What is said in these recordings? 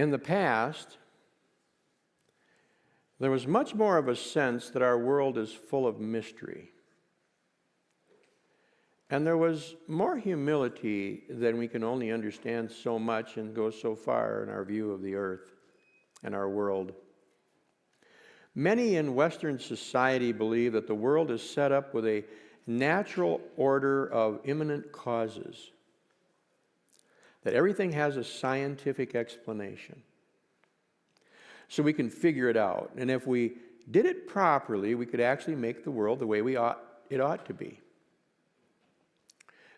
In the past, there was much more of a sense that our world is full of mystery. And there was more humility than we can only understand so much and go so far in our view of the earth and our world. Many in Western society believe that the world is set up with a natural order of imminent causes, that everything has a scientific explanation. So we can figure it out. And if we did it properly, we could actually make the world the way it ought to be.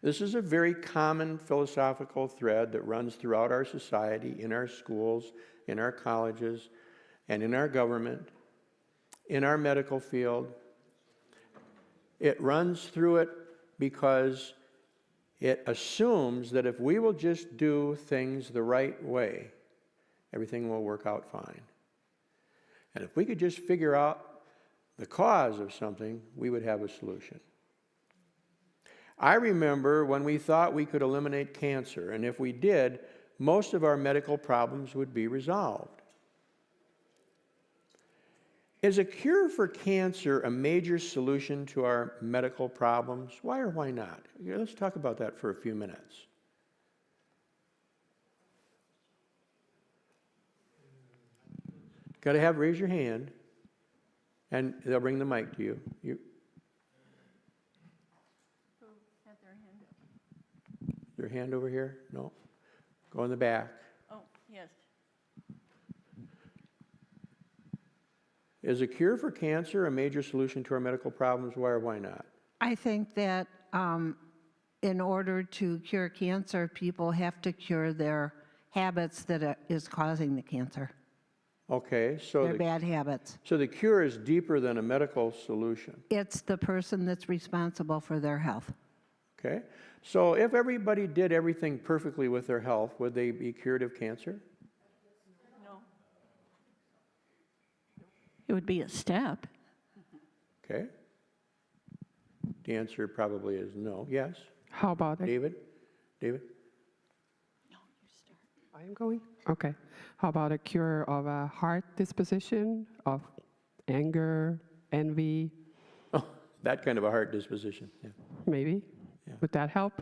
This is a very common philosophical thread that runs throughout our society, in our schools, in our colleges, and in our government, in our medical field. It runs through it because it assumes that if we will just do things the right way, everything will work out fine. And if we could just figure out the cause of something, we would have a solution. I remember when we thought we could eliminate cancer, and if we did, most of our medical problems would be resolved. Is a cure for cancer a major solution to our medical problems? Why or why not? Let's talk about that for a few minutes. Got to raise your hand, and they'll bring the mic to you. Who had their hand up? Their hand over here? No? Go in the back. Oh, yes. Is a cure for cancer a major solution to our medical problems? Why or why not? I think that in order to cure cancer, people have to cure their habits that is causing the cancer. Okay, so Their bad habits. So the cure is deeper than a medical solution. It's the person that's responsible for their health. Okay, so if everybody did everything perfectly with their health, would they be cured of cancer? No. It would be a step. Okay. The answer probably is no. Yes? How about it? David? David? No, you start. I am going? Okay. How about a cure of a heart disposition, of anger, envy? Oh, that kind of a heart disposition. Yeah. Maybe. Yeah. Would that help?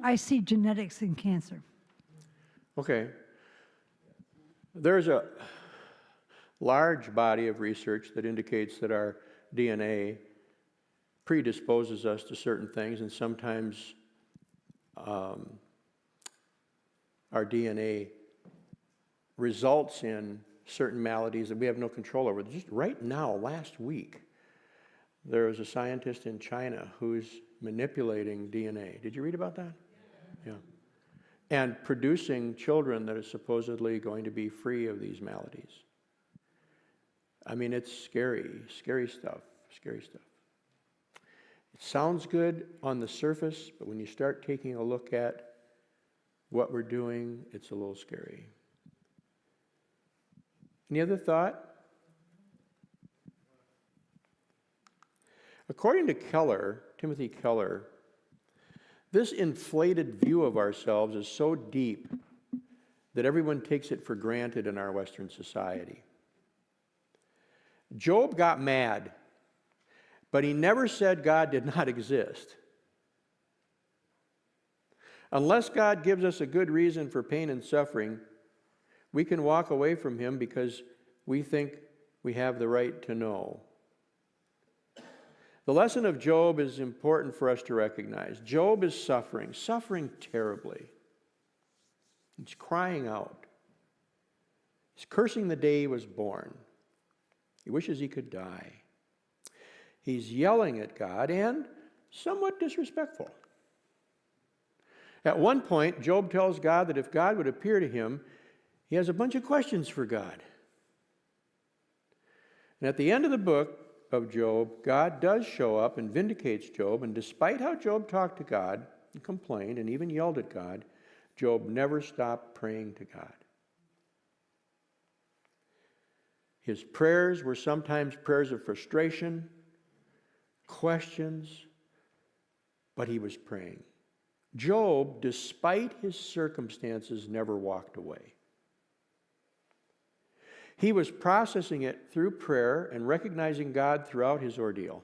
I see genetics in cancer. Okay. There's a large body of research that indicates that our DNA predisposes us to certain things, and sometimes our DNA results in certain maladies that we have no control over. Just right now, last week, there was a scientist in China who's manipulating DNA. Did you read about that? Yeah. And producing children that are supposedly going to be free of these maladies. I mean, it's scary, scary stuff, scary stuff. It sounds good on the surface, but when you start taking a look at what we're doing, it's a little scary. Any other thought? According to Keller, Timothy Keller, this inflated view of ourselves is so deep that everyone takes it for granted in our Western society. Job got mad, but he never said God did not exist. Unless God gives us a good reason for pain and suffering, we can walk away from him because we think we have the right to know. The lesson of Job is important for us to recognize. Job is suffering terribly. He's crying out. He's cursing the day he was born. He wishes he could die. He's yelling at God and somewhat disrespectful. At one point, Job tells God that if God would appear to him, he has a bunch of questions for God. And at the end of the book of Job, God does show up and vindicates Job, and despite how Job talked to God and complained and even yelled at God, Job never stopped praying to God. His prayers were sometimes prayers of frustration, questions, but he was praying. Job, despite his circumstances, never walked away. He was processing it through prayer and recognizing God throughout his ordeal.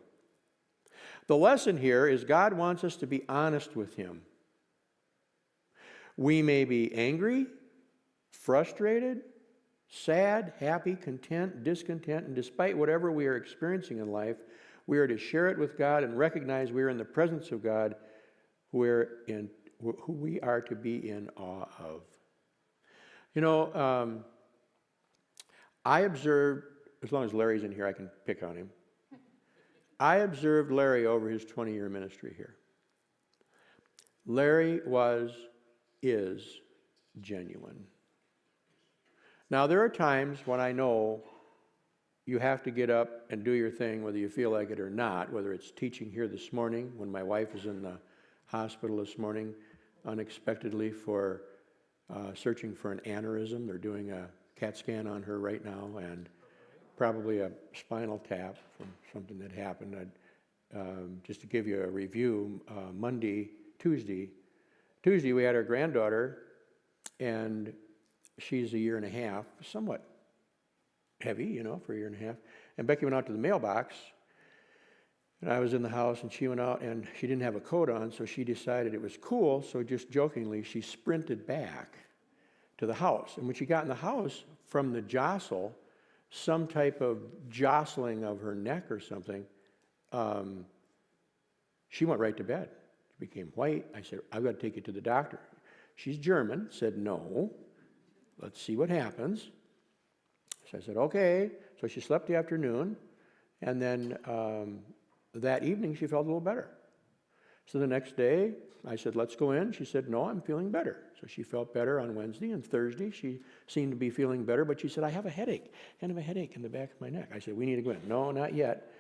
The lesson here is God wants us to be honest with him. We may be angry, frustrated, sad, happy, content, discontent, and despite whatever we are experiencing in life, we are to share it with God and recognize we are in the presence of God, who we are to be in awe of. You know, I observed, as long as Larry's in here, I can pick on him. I observed Larry over his 20-year ministry here. Larry is genuine. Now, there are times when I know you have to get up and do your thing whether you feel like it or not, whether it's teaching here this morning, when my wife is in the hospital this morning unexpectedly for searching for an aneurysm. They're doing a CAT scan on her right now and probably a spinal tap from something that happened. Just to give you a review, Tuesday we had our granddaughter, and she's a year and a half, somewhat heavy, you know, for a year and a half. And Becky went out to the mailbox, and I was in the house, and she went out, and she didn't have a coat on, so she decided it was cool, so just jokingly, she sprinted back to the house. And when she got in the house, from the jostle, some type of jostling of her neck or something, she went right to bed. She became white. I said, I've got to take you to the doctor. She's German, said, no, let's see what happens. So I said, okay. So she slept the afternoon, and then that evening she felt a little better. So the next day, I said, let's go in. She said, no, I'm feeling better. So she felt better on Wednesday, and Thursday she seemed to be feeling better, but she said, I have a headache, kind of a headache in the back of my neck. I said, we need to go in. No, not yet.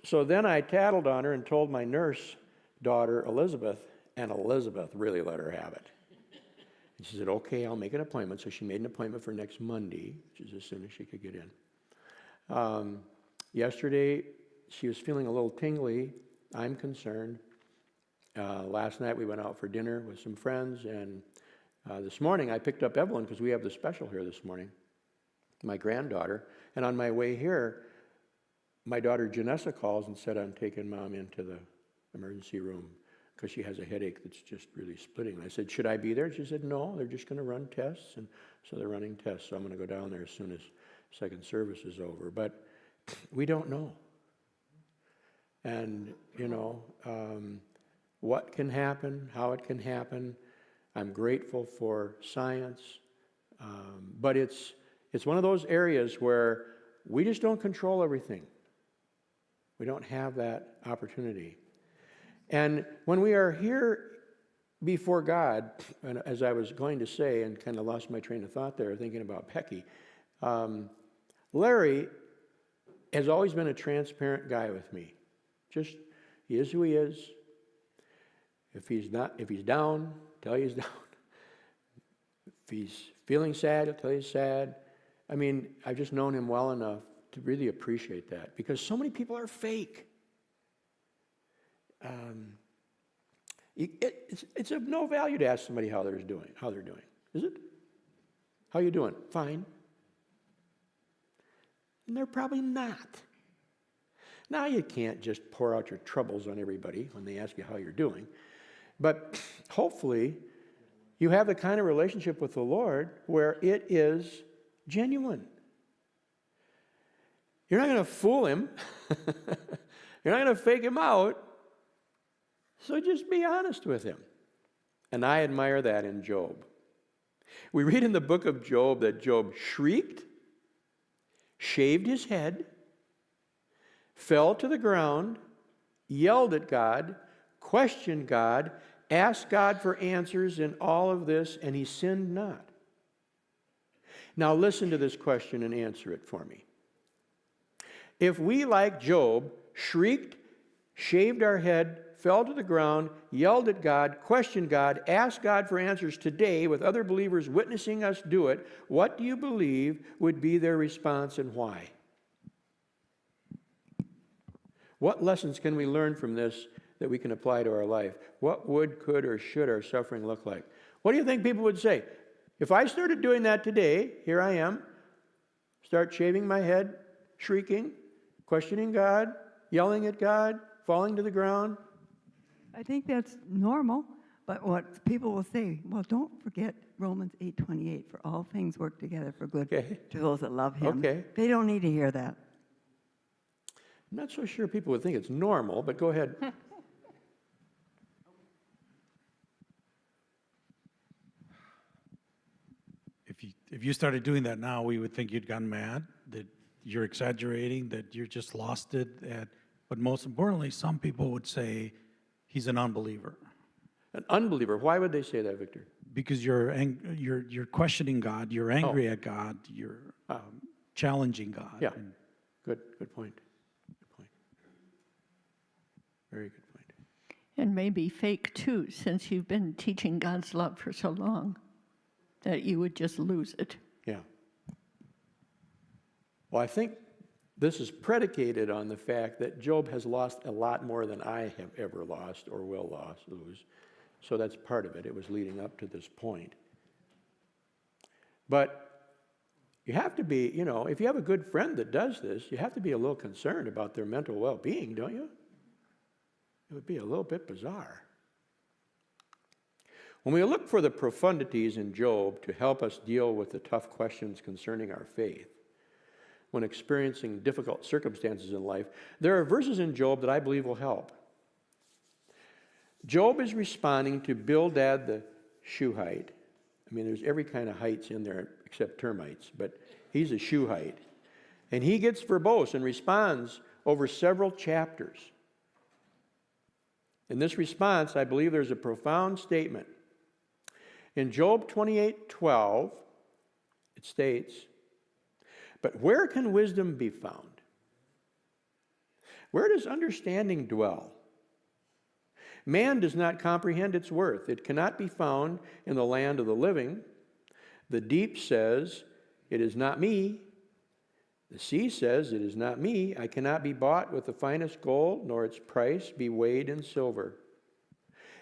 So then I tattled on her and told my nurse daughter, Elizabeth, and Elizabeth really let her have it. And she said, okay, I'll make an appointment. So she made an appointment for next Monday, which is as soon as she could get in. Yesterday, she was feeling a little tingly. I'm concerned. Last night we went out for dinner with some friends, and this morning I picked up Evelyn because we have the special here this morning, my granddaughter. And on my way here, my daughter Janessa calls and said, I'm taking Mom into the emergency room because she has a headache that's just really splitting. I said, should I be there? She said, no, they're just going to run tests. And so they're running tests, so I'm going to go down there as soon as second service is over. But we don't know. And, you know, what can happen, how it can happen. I'm grateful for science. But it's one of those areas where we just don't control everything. We don't have that opportunity. And when we are here before God, and as I was going to say, and kind of lost my train of thought there, thinking about Becky, Larry has always been a transparent guy with me. Just, he is who he is. If he's down, tell you he's down. If he's feeling sad, he'll tell you he's sad. I mean, I've just known him well enough to really appreciate that, because so many people are fake. It's of no value to ask somebody how they're doing, is it? How you doing? Fine. And they're probably not. Now, you can't just pour out your troubles on everybody when they ask you how you're doing, but hopefully you have the kind of relationship with the Lord where it is genuine. You're not going to fool him. You're not going to fake him out. So just be honest with him. And I admire that in Job. We read in the book of Job that Job shrieked, shaved his head, fell to the ground, yelled at God, questioned God, asked God for answers in all of this, and he sinned not. Now listen to this question and answer it for me. If we, like Job, shrieked, shaved our head, fell to the ground, yelled at God, questioned God, asked God for answers today with other believers witnessing us do it, what do you believe would be their response and why? What lessons can we learn from this that we can apply to our life? What would, could, or should our suffering look like? What do you think people would say? If I started doing that today, here I am, start shaving my head, shrieking, questioning God, yelling at God, falling to the ground. I think that's normal, but what people will say, well, don't forget Romans 8:28, for all things work together for good Okay. to those that love him. Okay. They don't need to hear that. I'm not so sure people would think it's normal, but go ahead. If you started doing that now, we would think you'd gone mad, that you're exaggerating, that you're just lost it. But most importantly, some people would say he's an unbeliever An unbeliever. Why would they say that, Victor? because you're questioning God, you're angry at God, you're challenging God. Yeah. And Good point. Good point. Very good point. And maybe fake too, since you've been teaching God's love for so long, that you would just lose it. Yeah. Well, I think this is predicated on the fact that Job has lost a lot more than I have ever lost or will lose. So that's part of it. It was leading up to this point. But you have to be, if you have a good friend that does this, you have to be a little concerned about their mental well-being, don't you? It would be a little bit bizarre. When we look for the profundities in Job to help us deal with the tough questions concerning our faith, when experiencing difficult circumstances in life, there are verses in Job that I believe will help. Job is responding to Bildad the Shuhite. I mean, there's every kind of heights in there except termites, but he's a Shuhite. And he gets verbose and responds over several chapters. In this response, I believe there's a profound statement. In Job 28:12, it states, "But where can wisdom be found? Where does understanding dwell? Man does not comprehend its worth. It cannot be found in the land of the living. The deep says, 'It is not me.' The sea says, 'It is not me.' I cannot be bought with the finest gold, nor its price be weighed in silver.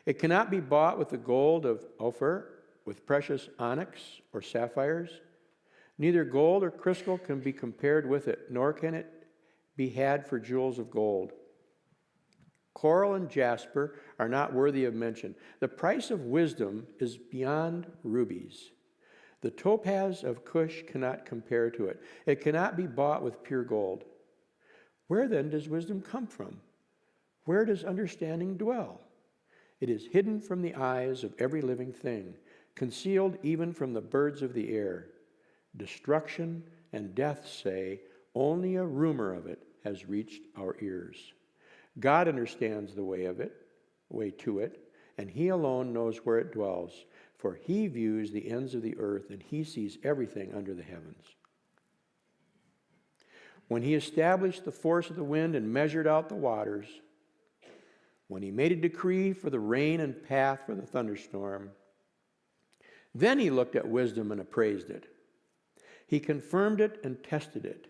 It cannot be bought with the gold of Ophir, with precious onyx or sapphires. Neither gold or crystal can be compared with it, nor can it be had for jewels of gold. Coral and jasper are not worthy of mention. The price of wisdom is beyond rubies. The topaz of Cush cannot compare to it. It cannot be bought with pure gold. Where then does wisdom come from? Where does understanding dwell? It is hidden from the eyes of every living thing, concealed even from the birds of the air. Destruction and death say, only a rumor of it has reached our ears. God understands the way to it, and he alone knows where it dwells, for he views the ends of the earth, and he sees everything under the heavens. When he established the force of the wind and measured out the waters, when he made a decree for the rain and path for the thunderstorm, then he looked at wisdom and appraised it. He confirmed it and tested it.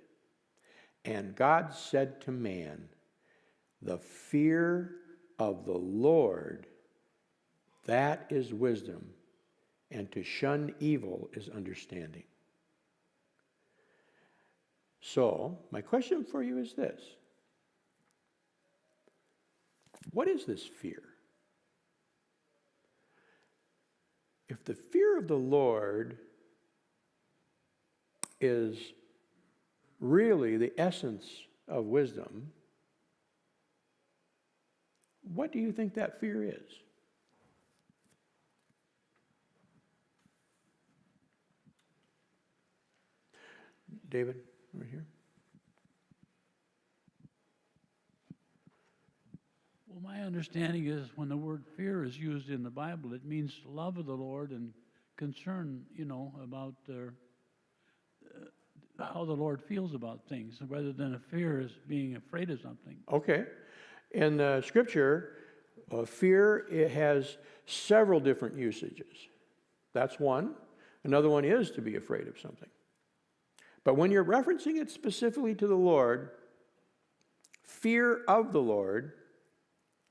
And God said to man, the fear of the Lord, that is wisdom, and to shun evil is understanding. So, my question for you is this. What is this fear? If the fear of the Lord is really the essence of wisdom, what do you think that fear is? David, over here. Well, my understanding is when the word fear is used in the Bible, it means love of the Lord and concern, about how the Lord feels about things, rather than a fear as being afraid of something. Okay. In Scripture, Fear, it has several different usages. That's one. Another one is to be afraid of something. But when you're referencing it specifically to the Lord, fear of the Lord,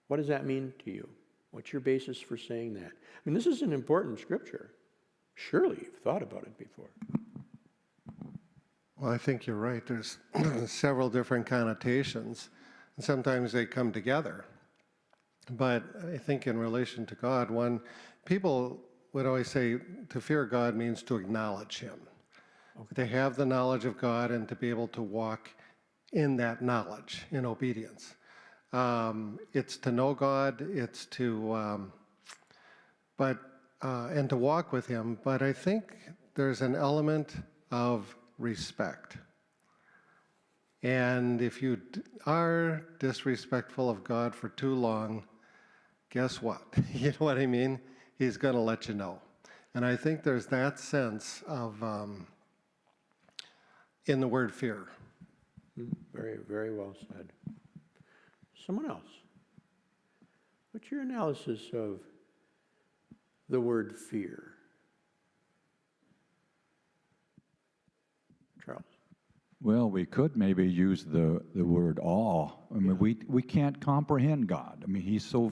what does that mean to you? What's your basis for saying that? I mean, this is an important scripture. Surely you've thought about it before. Well, I think you're right. There's several different connotations, and sometimes they come together. But I think in relation to God, people would always say to fear God means to acknowledge Him, to have the knowledge of God and to be able to walk in that knowledge, in obedience. It's to know God, it's to, and to walk with Him. But I think there's an element of respect. And if you are disrespectful of God for too long, guess what? You know what I mean? He's going to let you know. And I think there's that sense of, in the word fear. Very, very well said. Someone else. What's your analysis of the word fear? Charles. Well, we could maybe use the word awe. I mean, we can't comprehend God. I mean, He's so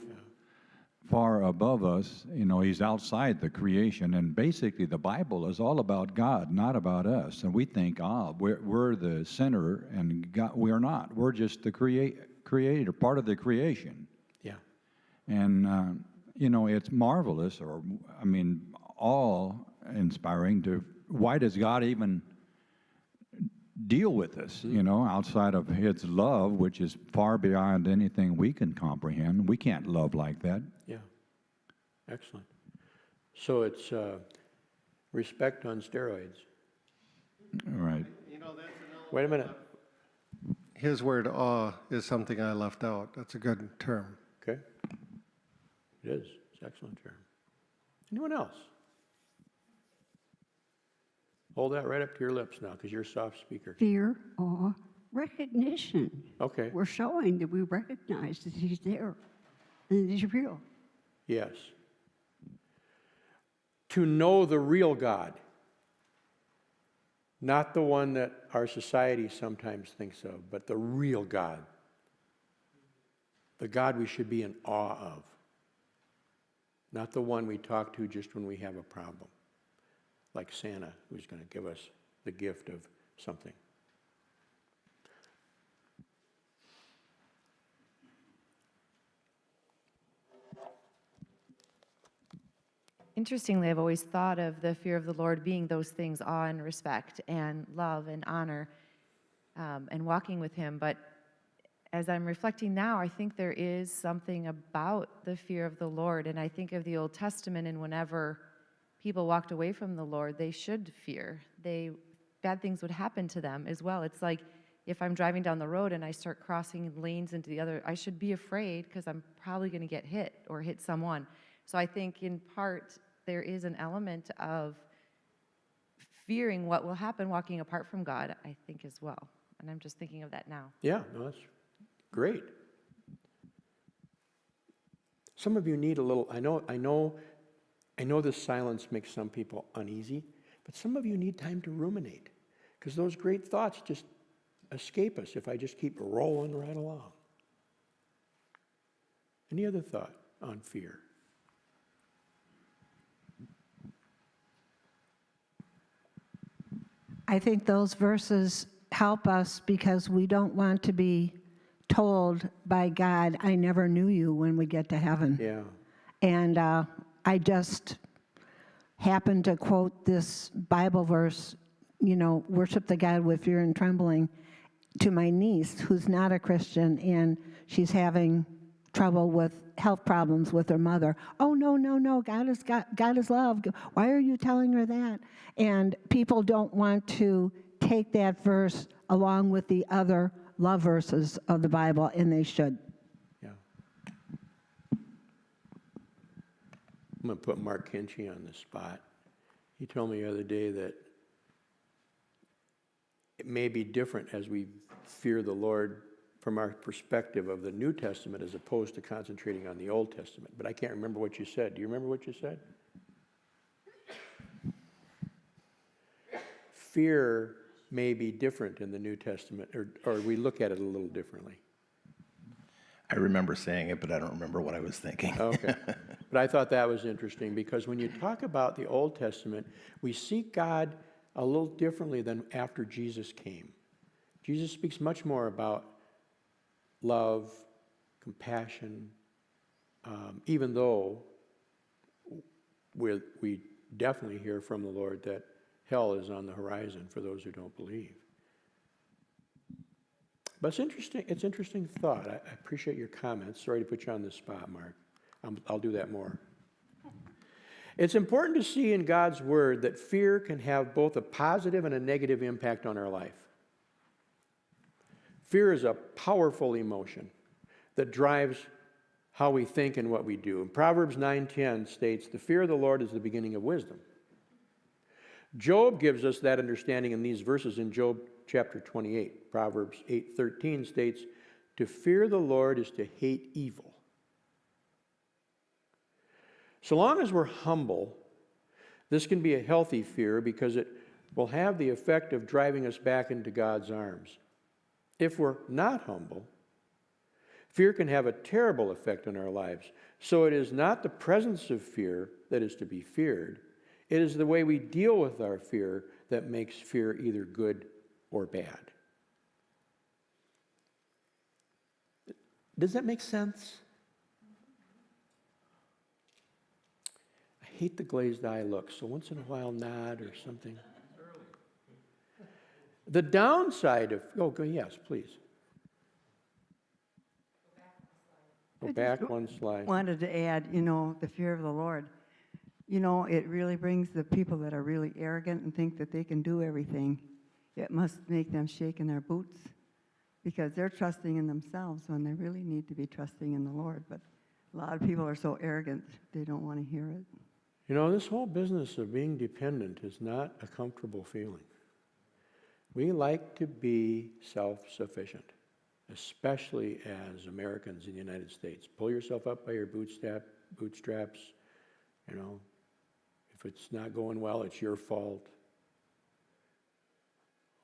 far above us. You know, He's outside the creation. And basically, the Bible is all about God, not about us. And we think, we're the center, and God, we're not. We're just the creator, part of the creation. Yeah. And, you know, it's marvelous, awe-inspiring why does God even deal with us, you know, outside of His love, which is far beyond anything we can comprehend. We can't love like that. Yeah. Excellent. So it's respect on steroids. Right. You know, Wait a minute. his word awe is something I left out. That's a good term. Okay. It is. It's an excellent term. Anyone else? Hold that right up to your lips now, because you're a soft speaker. Fear, awe, recognition. Okay. We're showing that we recognize that He's there and that He's real. Yes. To know the real God, not the one that our society sometimes thinks of, but the real God. The God we should be in awe of, not the one we talk to just when we have a problem, like Santa, who's going to give us the gift of something. Interestingly, I've always thought of the fear of the Lord being those things, awe and respect and love and honor, and walking with Him. But as I'm reflecting now, I think there is something about the fear of the Lord. And I think of the Old Testament, and whenever people walked away from the Lord, they should fear. Bad things would happen to them as well. It's like if I'm driving down the road and I start crossing lanes into the other, I should be afraid because I'm probably going to get hit or hit someone. So I think in part there is an element of fearing what will happen walking apart from God, I think, as well. And I'm just thinking of that now. Yeah, no, that's great. Some of you need a little, I know this silence makes some people uneasy, but some of you need time to ruminate, because those great thoughts just escape us if I just keep rolling right along. Any other thought on fear? I think those verses help us because we don't want to be told by God, I never knew you, when we get to heaven. Yeah. And I just happened to quote this Bible verse, you know, worship the God with fear and trembling, to my niece, who's not a Christian, and she's having trouble with health problems with her mother. Oh, no, God is love. Why are you telling her that? And people don't want to take that verse along with the other love verses of the Bible, and they should. Yeah. I'm going to put Mark Kinchy on the spot. He told me the other day that it may be different as we fear the Lord from our perspective of the New Testament as opposed to concentrating on the Old Testament. But I can't remember what you said. Do you remember what you said? Fear may be different in the New Testament, or we look at it a little differently. I remember saying it, but I don't remember what I was thinking. Okay. But I thought that was interesting because when you talk about the Old Testament, we see God a little differently than after Jesus came. Jesus speaks much more about love, compassion, even though we definitely hear from the Lord that hell is on the horizon for those who don't believe. But it's interesting thought. I appreciate your comments. Sorry to put you on the spot, Mark. I'll do that more. It's important to see in God's Word that fear can have both a positive and a negative impact on our life. Fear is a powerful emotion that drives how we think and what we do. And Proverbs 9:10 states, "The fear of the Lord is the beginning of wisdom." Job gives us that understanding in these verses in Job chapter 28. Proverbs 8:13 states, "To fear the Lord is to hate evil." So long as we're humble, this can be a healthy fear because it will have the effect of driving us back into God's arms. If we're not humble, fear can have a terrible effect on our lives. So it is not the presence of fear that is to be feared. It is the way we deal with our fear that makes fear either good or bad. Does that make sense? I hate the glazed eye look, so once in a while nod or something. The downside of, yes, please. Go back one slide. Wanted to add, the fear of the Lord. It really brings the people that are really arrogant and think that they can do everything. It must make them shake in their boots because they're trusting in themselves when they really need to be trusting in the Lord. But a lot of people are so arrogant, they don't want to hear it. This whole business of being dependent is not a comfortable feeling. We like to be self-sufficient, especially as Americans in the United States. Pull yourself up by your bootstraps. If it's not going well, it's your fault.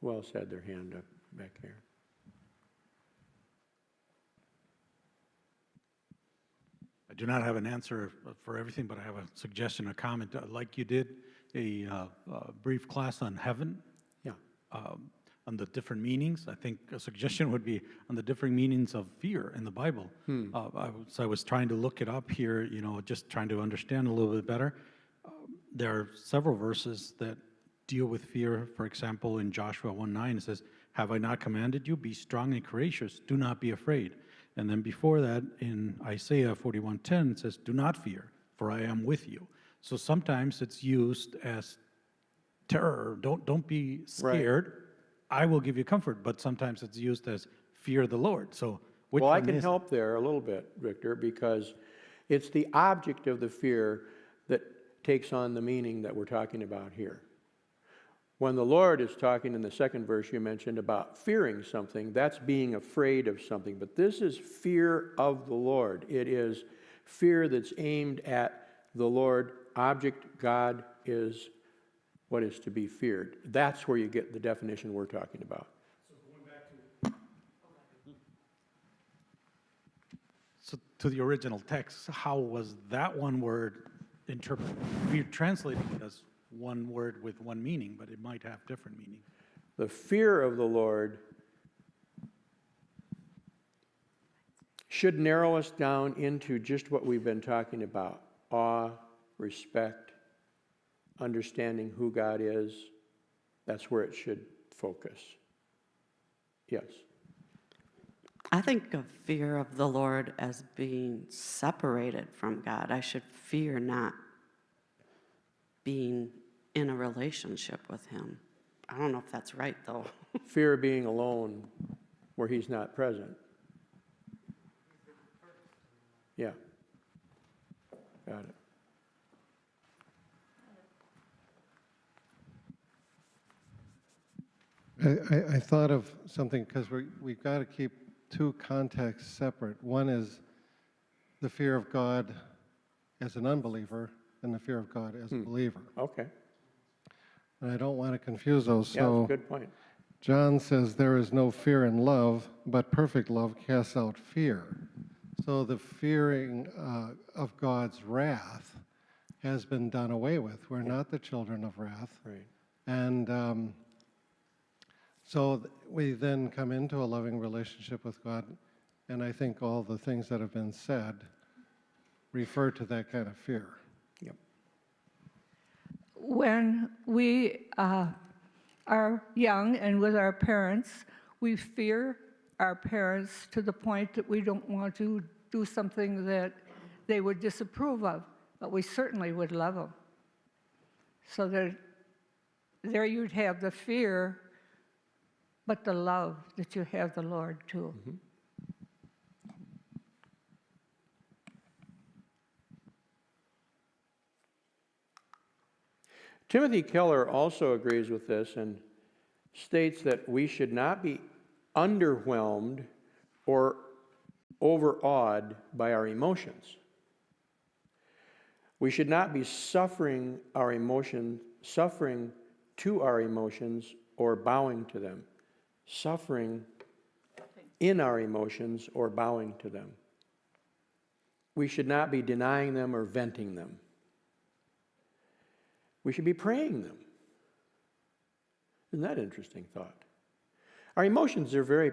Who else had their hand up back here? I do not have an answer for everything, but I have a suggestion, a comment. Like you did a brief class on heaven, on the different meanings. I think a suggestion would be on the different meanings of fear in the Bible. I was trying to look it up here, just trying to understand a little bit better. There are several verses that deal with fear. For example, in Joshua 1:9, it says, "Have I not commanded you? Be strong and courageous. Do not be afraid." And then before that, in Isaiah 41:10, it says, "Do not fear, for I am with you." So sometimes it's used as terror. Don't be scared. Right. I will give you comfort. But sometimes it's used as fear the Lord. So which well, one I can is help there a little bit, Victor, because it's the object of the fear that takes on the meaning that we're talking about here. When the Lord is talking in the second verse you mentioned about fearing something, that's being afraid of something. But this is fear of the Lord. It is fear that's aimed at the Lord. Object, God, is what is to be feared. That's where you get the definition we're talking about. So to the original text, how was that one word interpreted? We translated it as one word with one meaning, but it might have different meaning. The fear of the Lord should narrow us down into just what we've been talking about: awe, respect, understanding who God is. That's where it should focus. Yes. I think of fear of the Lord as being separated from God. I should fear not being in a relationship with Him. I don't know if that's right, though. Fear of being alone where He's not present. Yeah. Got it. I thought of something because we've got to keep two contexts separate. One is the fear of God as an unbeliever and the fear of God as a believer. Okay. And I don't want to confuse those. Yeah, that's So a good point. John says there is no fear in love, but perfect love casts out fear. So the fearing of God's wrath has been done away with. We're not the children of wrath. Right. And we then come into a loving relationship with God, and I think all the things that have been said refer to that kind of fear. Yep. When we are young and with our parents, we fear our parents to the point that we don't want to do something that they would disapprove of, but we certainly would love them. So that there you'd have the fear, but the love that you have the Lord too. Mm-hmm. Timothy Keller also agrees with this and states that we should not be underwhelmed or overawed by our emotions. We should not be suffering to our emotions or bowing to them. Suffering in our emotions or bowing to them. We should not be denying them or venting them. We should be praying them. Isn't that an interesting thought? Our emotions are a very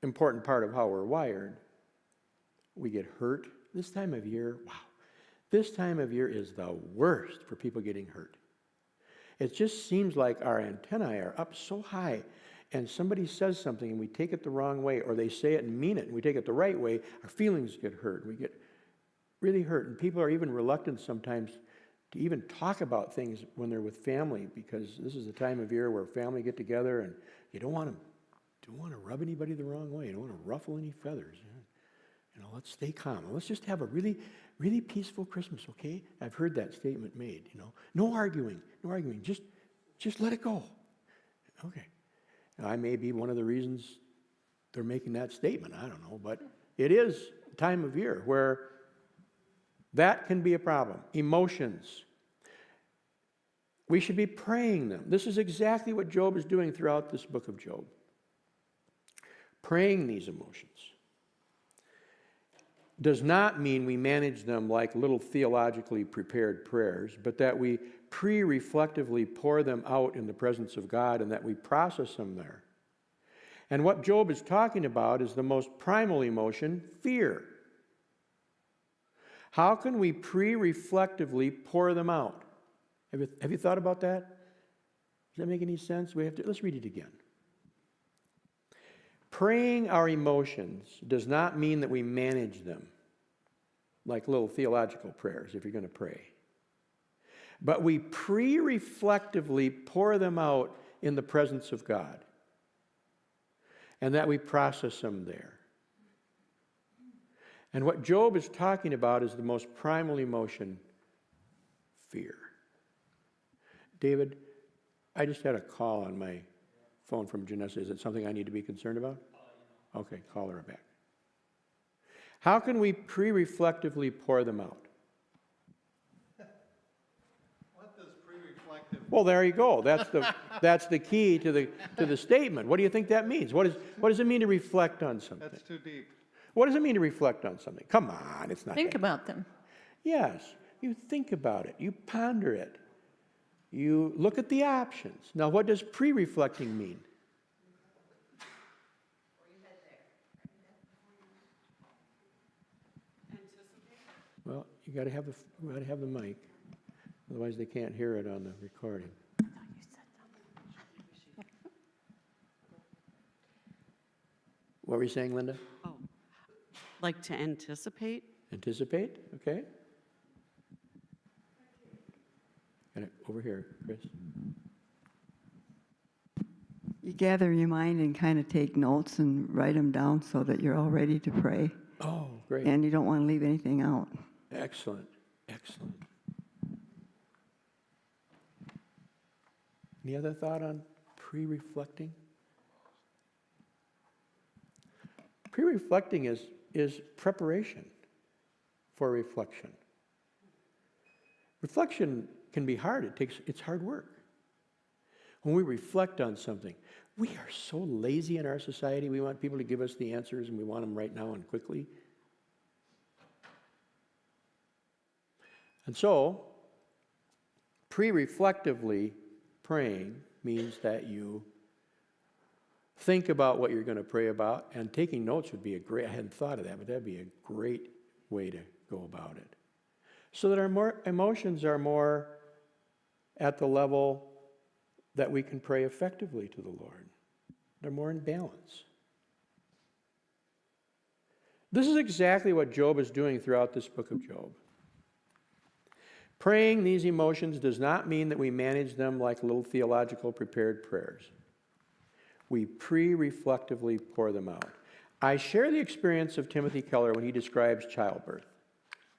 important part of how we're wired. We get hurt this time of year. Wow. This time of year is the worst for people getting hurt. It just seems like our antennae are up so high, and somebody says something and we take it the wrong way, or they say it and mean it and we take it the right way, our feelings get hurt. We get really hurt. And people are even reluctant sometimes to even talk about things when they're with family, because this is the time of year where family get together and you don't want to rub anybody the wrong way. You don't want to ruffle any feathers. You know, let's stay calm. Let's just have a really, really peaceful Christmas, okay? I've heard that statement made, you know. No arguing. Just let it go. Okay. Now, I may be one of the reasons they're making that statement. I don't know. But it is a time of year where that can be a problem. Emotions. We should be praying them. This is exactly what Job is doing throughout this book of Job. Praying these emotions does not mean we manage them like little theologically prepared prayers, but that we pre-reflectively pour them out in the presence of God and that we process them there. And what Job is talking about is the most primal emotion, fear. How can we pre-reflectively pour them out? Have you thought about that? Does that make any sense? Let's read it again. Praying our emotions does not mean that we manage them like little theological prayers if you're going to pray. But we pre-reflectively pour them out in the presence of God. And that we process them there. And what Job is talking about is the most primal emotion, fear. David, I just had a call on my phone from Janessa. Is it something I need to be concerned about? Okay, call her back. How can we pre-reflectively pour them out? What does pre-reflective? Well, there you go. That's the key to the statement. What do you think that means? What does it mean to reflect on something? That's too deep. What does it mean to reflect on something? Come on, it's not. Think about them. Yes, you think about it. You ponder it. You look at the options. Now, what does pre-reflecting mean? Well, you got to have the mic, otherwise they can't hear it on the recording. What were you saying, Linda? Oh, like to anticipate? Anticipate? Okay. Got it over here, Chris. You gather your mind and kind of take notes and write them down so that you're all ready to pray. Oh, great. And you don't want to leave anything out. Excellent. Excellent. Any other thought on pre-reflecting? Pre-reflecting is preparation for reflection. Reflection can be hard. It's hard work. When we reflect on something, we are so lazy in our society. We want people to give us the answers, and we want them right now and quickly. And so, pre-reflectively praying means that you think about what you're going to pray about, and taking notes would be I hadn't thought of that, but that'd be a great way to go about it. So that our emotions are more at the level that we can pray effectively to the Lord. They're more in balance. This is exactly what Job is doing throughout this book of Job. Praying these emotions does not mean that we manage them like little theological prepared prayers. We pre-reflectively pour them out. I share the experience of Timothy Keller when he describes childbirth.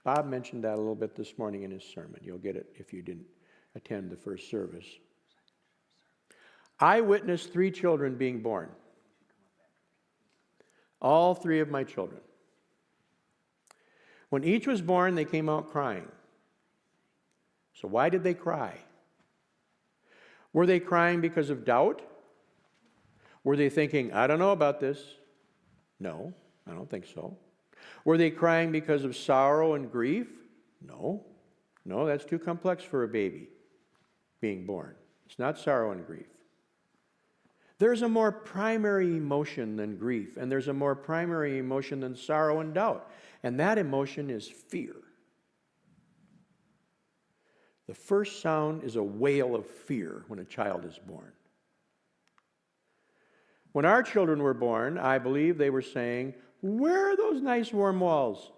Bob mentioned that a little bit this morning in his sermon. You'll get it if you didn't attend the first service. I witnessed 3 children being born. All 3 of my children. When each was born, they came out crying. So why did they cry? Were they crying because of doubt? Were they thinking, I don't know about this? No, I don't think so. Were they crying because of sorrow and grief? No. No, that's too complex for a baby being born. It's not sorrow and grief. There's a more primary emotion than grief, and there's a more primary emotion than sorrow and doubt, and that emotion is fear. The first sound is a wail of fear when a child is born. When our children were born, I believe they were saying, where are those nice warm walls?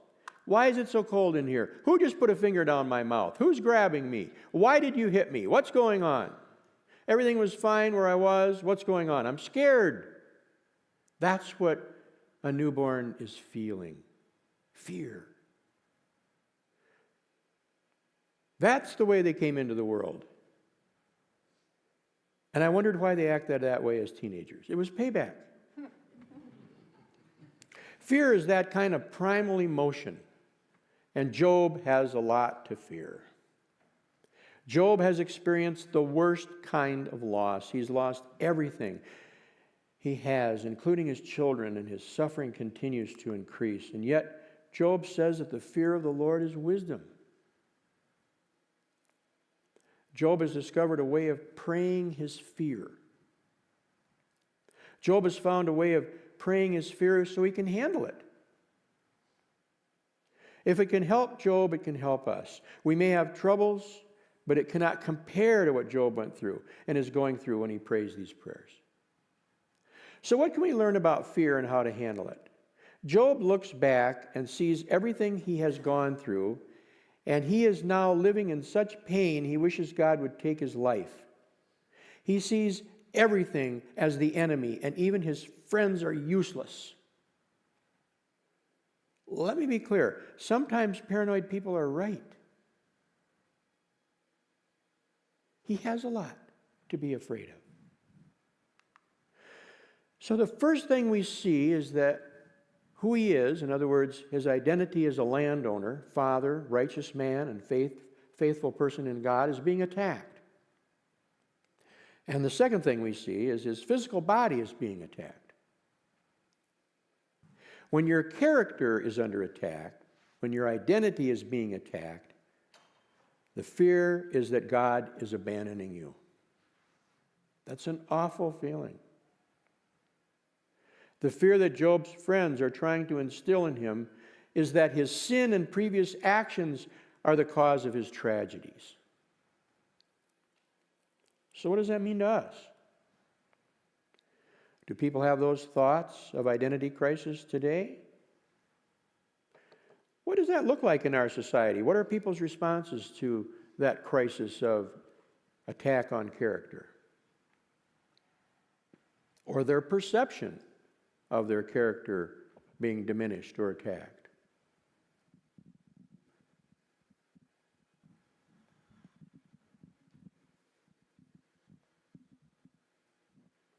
Why is it so cold in here? Who just put a finger down my mouth? Who's grabbing me? Why did you hit me? What's going on? Everything was fine where I was. What's going on? I'm scared. That's what a newborn is feeling. Fear. That's the way they came into the world. And I wondered why they acted that way as teenagers. It was payback. Fear is that kind of primal emotion, and Job has a lot to fear. Job has experienced the worst kind of loss. He's lost everything he has, including his children, and his suffering continues to increase. And yet, Job says that the fear of the Lord is wisdom. Job has discovered a way of praying his fear. Job has found a way of praying his fear so he can handle it. If it can help Job, it can help us. We may have troubles, but it cannot compare to what Job went through and is going through when he prays these prayers. So what can we learn about fear and how to handle it? Job looks back and sees everything he has gone through, and he is now living in such pain he wishes God would take his life. He sees everything as the enemy, and even his friends are useless. Let me be clear. Sometimes paranoid people are right. He has a lot to be afraid of. So the first thing we see is that who he is, in other words, his identity as a landowner, father, righteous man, and faithful person in God, is being attacked. And the second thing we see is his physical body is being attacked. When your character is under attack, when your identity is being attacked, the fear is that God is abandoning you. That's an awful feeling. The fear that Job's friends are trying to instill in him is that his sin and previous actions are the cause of his tragedies. So what does that mean to us? Do people have those thoughts of identity crisis today? What does that look like in our society? What are people's responses to that crisis of attack on character? Or their perception of their character being diminished or attacked?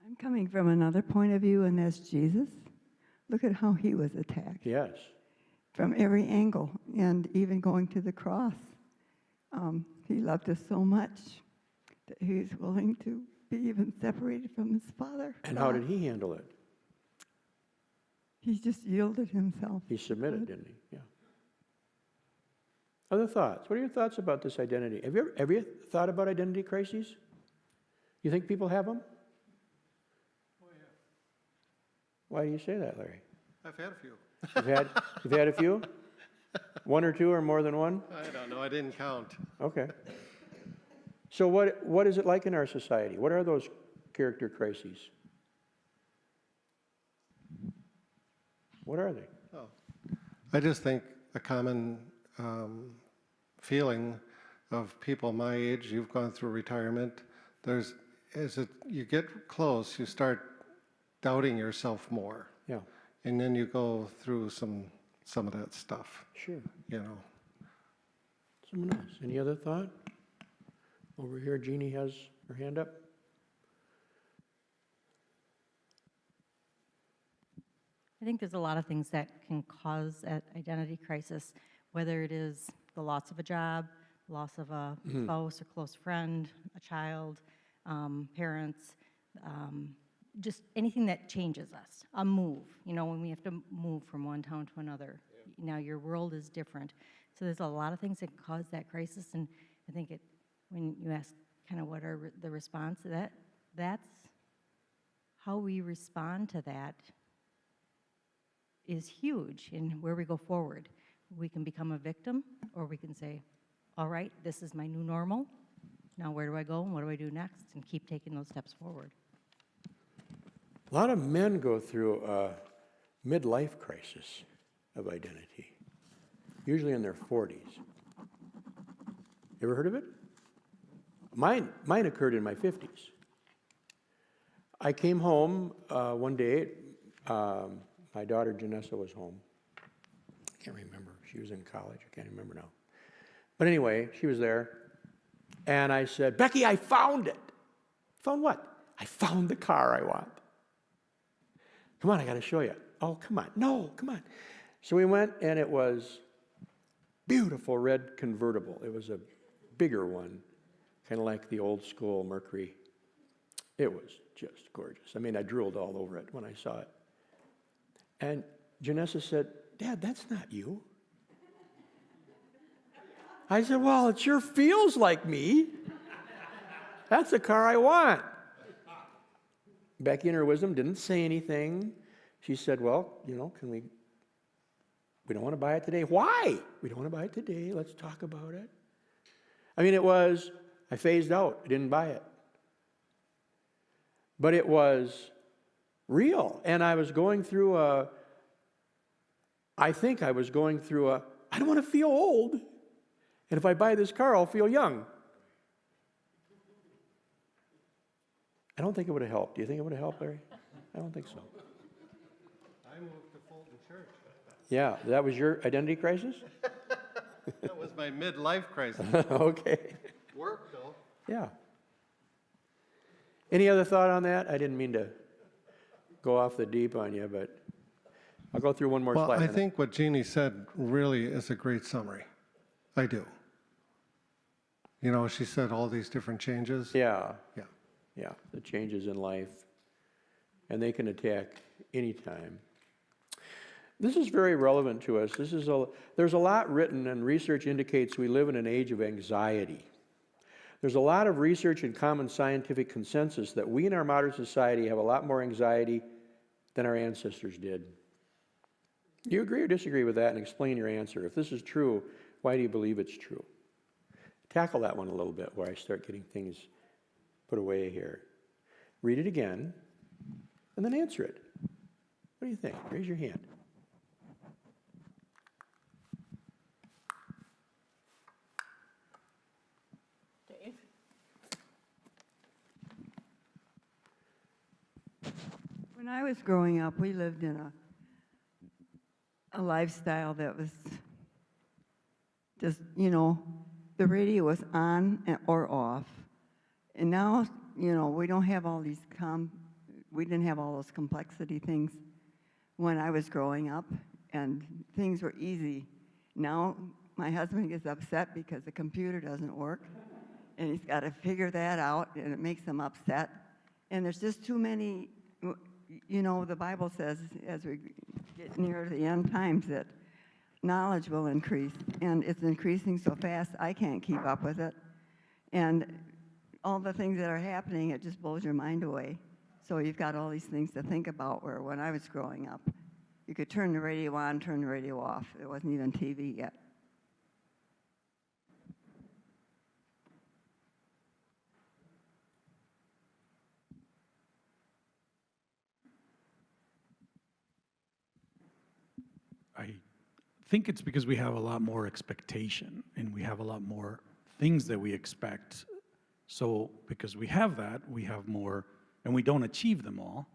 I'm coming from another point of view, and that's Jesus. Look at how he was attacked Yes. from every angle, and even going to the cross. He loved us so much that he was willing to be even separated from his Father. And how did he handle it? He just yielded himself. He submitted, didn't he? Yeah. Other thoughts? What are your thoughts about this identity? Have you thought about identity crises? You think people have them? Oh, yeah. Why do you say that, Larry? I've had a few. You've had a few? One or two or more than one? I don't know. I didn't count. Okay. So what is it like in our society? What are those character crises? What are they? Oh. I just think a common feeling of people my age, you've gone through retirement, you get close, you start doubting yourself more. Yeah. And then you go through some of that stuff. Sure. You know. Someone else? Any other thought? Over here, Jeannie has her hand up. I think there's a lot of things that can cause an identity crisis, whether it is the loss of a job, loss of a spouse or close friend, a child, parents, just anything that changes us, a move, when we have to move from one town to another. Now your world is different. So there's a lot of things that can cause that crisis, and I think when you ask kind of what are the response to that, that's how we respond to that is huge in where we go forward. We can become a victim, or we can say, all right, this is my new normal. Now where do I go and what do I do next? And keep taking those steps forward. A lot of men go through a midlife crisis of identity, usually in their 40s. Ever heard of it? Mine occurred in my 50s. I came home one day. My daughter Janessa was home. I can't remember. She was in college. I can't remember now. But anyway, she was there. And I said, Becky, I found it. Found what? I found the car I want. Come on, I got to show you. Oh, come on. No, come on. So we went, and it was beautiful red convertible. It was a bigger one, kind of like the old school Mercury. It was just gorgeous. I mean, I drooled all over it when I saw it. And Janessa said, Dad, that's not you. I said, well, it sure feels like me. That's the car I want. Becky, in her wisdom, didn't say anything. She said, well, we don't want to buy it today. Why? We don't want to buy it today. Let's talk about it. I mean, I phased out. I didn't buy it. But it was real. And I was going through I don't want to feel old. And if I buy this car, I'll feel young. I don't think it would have helped. Do you think it would have helped, Larry? I don't think so. I moved to Fulton Church. Yeah, that was your identity crisis? That was my midlife crisis. Okay. Work, though. Yeah. Any other thought on that? I didn't mean to go off the deep on you, but I'll go through one more Well, slide. I think what Jeannie said really is a great summary. I do. She said all these different changes. Yeah. Yeah. Yeah, the changes in life. And they can attack anytime. This is very relevant to us. There's a lot written, and research indicates we live in an age of anxiety. There's a lot of research and common scientific consensus that we in our modern society have a lot more anxiety than our ancestors did. Do you agree or disagree with that, and explain your answer? If this is true, why do you believe it's true? Tackle that one a little bit where I start getting things put away here. Read it again, and then answer it. What do you think? Raise your hand. Dave? When I was growing up, we lived in a lifestyle that was just, the radio was on or off. And now, we don't have all these we didn't have all those complexity things. when I was growing up, and things were easy. Now, my husband gets upset because the computer doesn't work, and he's got to figure that out, and it makes him upset. And there's just too many, you know, the Bible says as we get near the end times that knowledge will increase, and it's increasing so fast I can't keep up with it. And all the things that are happening, it just blows your mind away. So you've got all these things to think about, where when I was growing up, you could turn the radio on, turn the radio off. It wasn't even TV yet. I think it's because we have a lot more expectation and we have a lot more things that we expect. So because we have that, we have more, and we don't achieve them all,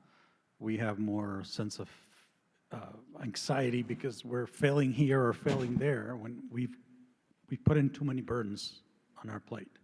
we have more sense of anxiety because we're failing here or failing there when we've put in too many burdens on our plate.